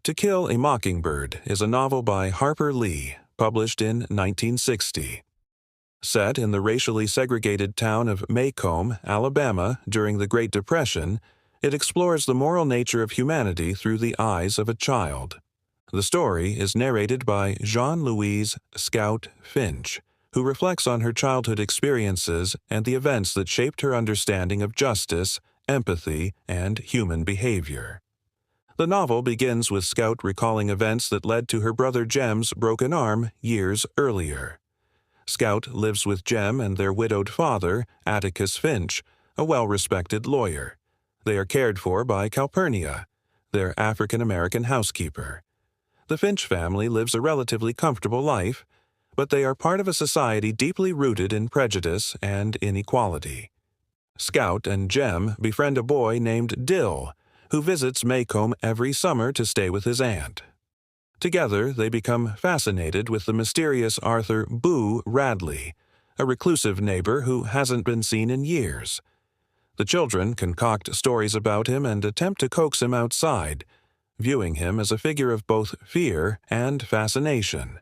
To Kill a Mockingbird is a novel by Harper Lee, published in 1960. Set in the racially segregated town of Macomb, Alabama, during the Great Depression, it explores the moral nature of humanity through the eyes of a child. The story is narrated by Jean-Louise Scout Finch, who reflects on her childhood experiences and the events that shaped her understanding of justice, empathy, and human behavior. The novel begins with Scout recalling events that led to her brother Jem's broken arm years earlier. Scout lives with Jem and their widowed father, Atticus Finch, a well-respected lawyer. They are cared for by Calpurnia, their African-American housekeeper. The Finch family lives a relatively comfortable life, but they are part of a society deeply rooted in prejudice and inequality. Scout and Jem befriend a boy named Dill, who visits Macomb every summer to stay with his aunt. Together, they become fascinated with the mysterious Arthur Boo Radley, a reclusive neighbor who hasn't been seen in years. The children concoct stories about him and attempt to coax him outside, viewing him as a figure of both fear and fascination.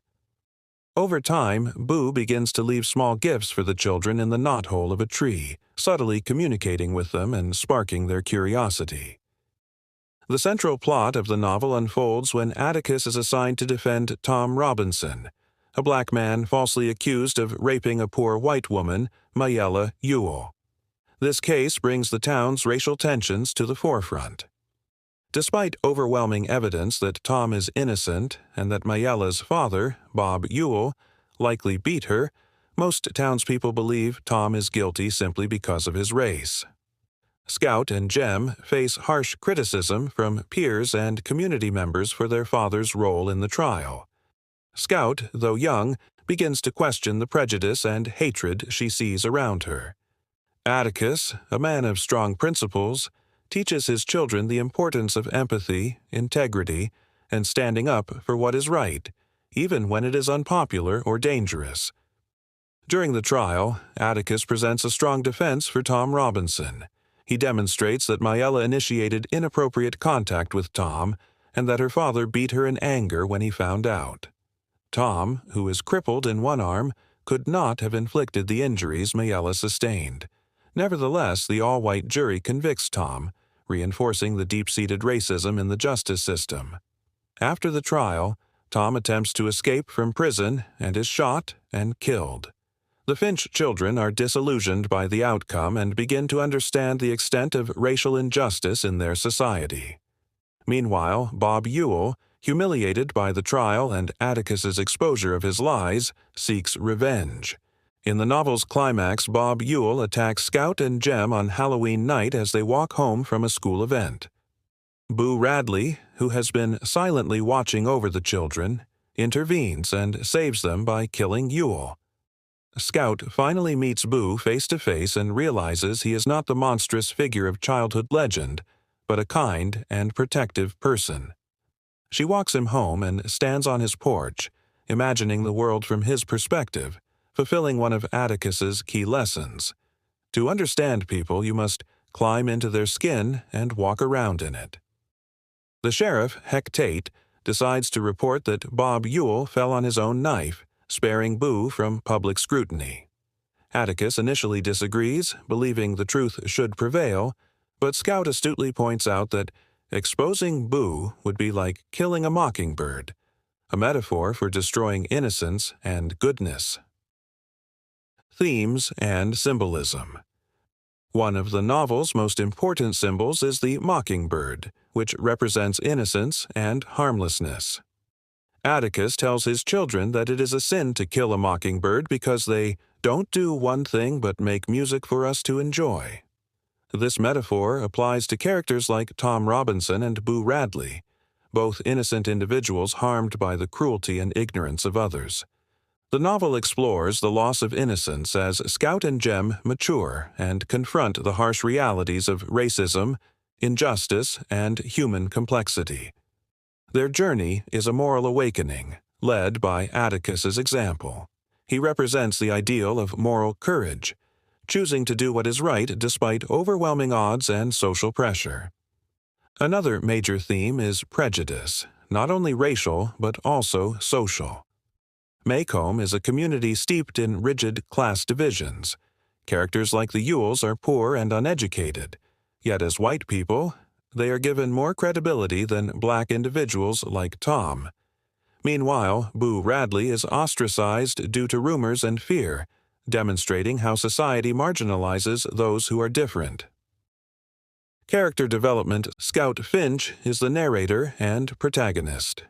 Over time, Boo begins to leave small gifts for the children in the knothole of a tree, subtly communicating with them and sparking their curiosity. The central plot of the novel unfolds when Atticus is assigned to defend Tom Robinson, a black man falsely accused of raping a poor white woman, Mayella Ewell. This case brings the town's racial tensions to the forefront. Despite overwhelming evidence that Tom is innocent and that Mayella's father, Bob Ewell, likely beat her, most townspeople believe Tom is guilty simply because of his race. Scout and Jem face harsh criticism from peers and community members for their father's role in the trial. Scout, though young, begins to question the prejudice and hatred she sees around her. Atticus, a man of strong principles, teaches his children the importance of empathy, integrity, and standing up for what is right, even when it is unpopular or dangerous. During the trial, Atticus presents a strong defense for Tom Robinson. He demonstrates that Mayella initiated inappropriate contact with Tom and that her father beat her in anger when he found out. Tom, who is crippled in one arm, could not have inflicted the injuries Mayella sustained. Nevertheless, the all-white jury convicts Tom, reinforcing the deep-seated racism in the justice system. After the trial, Tom attempts to escape from prison and is shot and killed. The Finch children are disillusioned by the outcome and begin to understand the extent of racial injustice in their society. Meanwhile, Bob Ewell, humiliated by the trial and Atticus's exposure of his lies, seeks revenge. In the novel's climax, Bob Ewell attacks Scout and Jem on Halloween night as they walk home from a school event. Boo Radley, who has been silently watching over the children, intervenes and saves them by killing Ewell. Scout finally meets Boo face-to-face and realizes he is not the monstrous figure of childhood legend, but a kind and protective person. She walks him home and stands on his porch, imagining the world from his perspective, fulfilling one of Atticus's key lessons. To understand people, you must climb into their skin and walk around in it. The sheriff, Heck Tate, decides to report that Bob Ewell fell on his own knife, sparing Boo from public scrutiny. Atticus initially disagrees, believing the truth should prevail, but Scout astutely points out that exposing Boo would be like killing a mockingbird, a metaphor for destroying innocence and goodness. Themes and symbolism. One of the novel's most important symbols is the mockingbird, which represents innocence and harmlessness. Atticus tells his children that it is a sin to kill a mockingbird because they don't do one thing but make music for us to enjoy. This metaphor applies to characters like Tom Robinson and Boo Radley, both innocent individuals harmed by the cruelty and ignorance of others. The novel explores the loss of innocence as Scout and Jem mature and confront the harsh realities of racism, injustice, and human complexity. Their journey is a moral awakening, led by Atticus's example. He represents the ideal of moral courage, choosing to do what is right despite overwhelming odds and social pressure. Another major theme is prejudice, not only racial but also social. Maycomb is a community steeped in rigid class divisions. Characters like the Yules are poor and uneducated, yet as white people, they are given more credibility than black individuals like Tom. Meanwhile, Boo Radley is ostracized due to rumors and fear, demonstrating how society marginalizes those who are different. Character development: Scout Finch is the narrator and protagonist.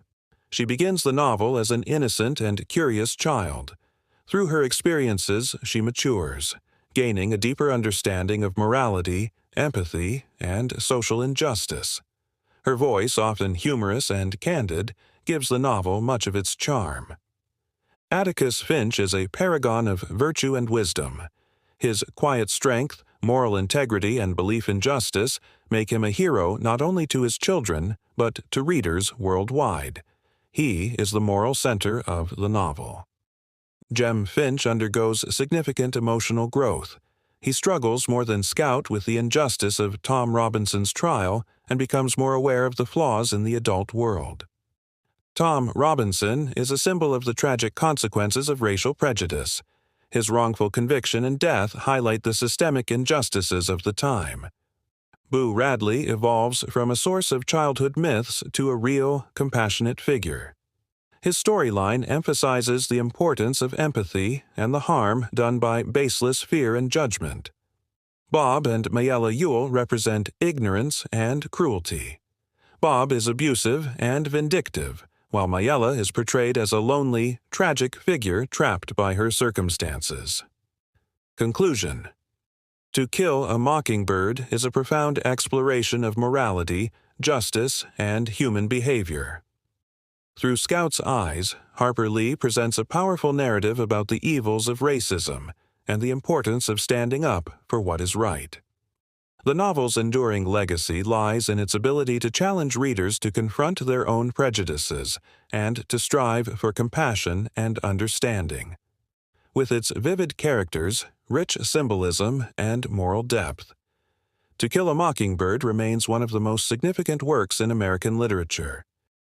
She begins the novel as an innocent and curious child. Through her experiences, she matures, gaining a deeper understanding of morality, empathy, and social injustice. Her voice, often humorous and candid, gives the novel much of its charm. Atticus Finch is a paragon of virtue and wisdom. His quiet strength, moral integrity, and belief in justice make him a hero not only to his children, but to readers worldwide. He is the moral center of the novel. Jem Finch undergoes significant emotional growth. He struggles more than Scout with the injustice of Tom Robinson's trial and becomes more aware of the flaws in the adult world. Tom Robinson is a symbol of the tragic consequences of racial prejudice. His wrongful conviction and death highlight the systemic injustices of the time. Boo Radley evolves from a source of childhood myths to a real, compassionate figure. His storyline emphasizes the importance of empathy and the harm done by baseless fear and judgment. Bob and Mayella Yule represent ignorance and cruelty. Bob is abusive and vindictive, while Mayella is portrayed as a lonely, tragic figure trapped by her circumstances. Conclusion: To Kill a Mockingbird is a profound exploration of morality, justice, and human behavior. Through Scout's eyes, Harper Lee presents a powerful narrative about the evils of racism and the importance of standing up for what is right. The novel's enduring legacy lies in its ability to challenge readers to confront their own prejudices and to strive for compassion and understanding. With its vivid characters, rich symbolism, and moral depth, To Kill a Mockingbird remains one of the most significant works in American literature.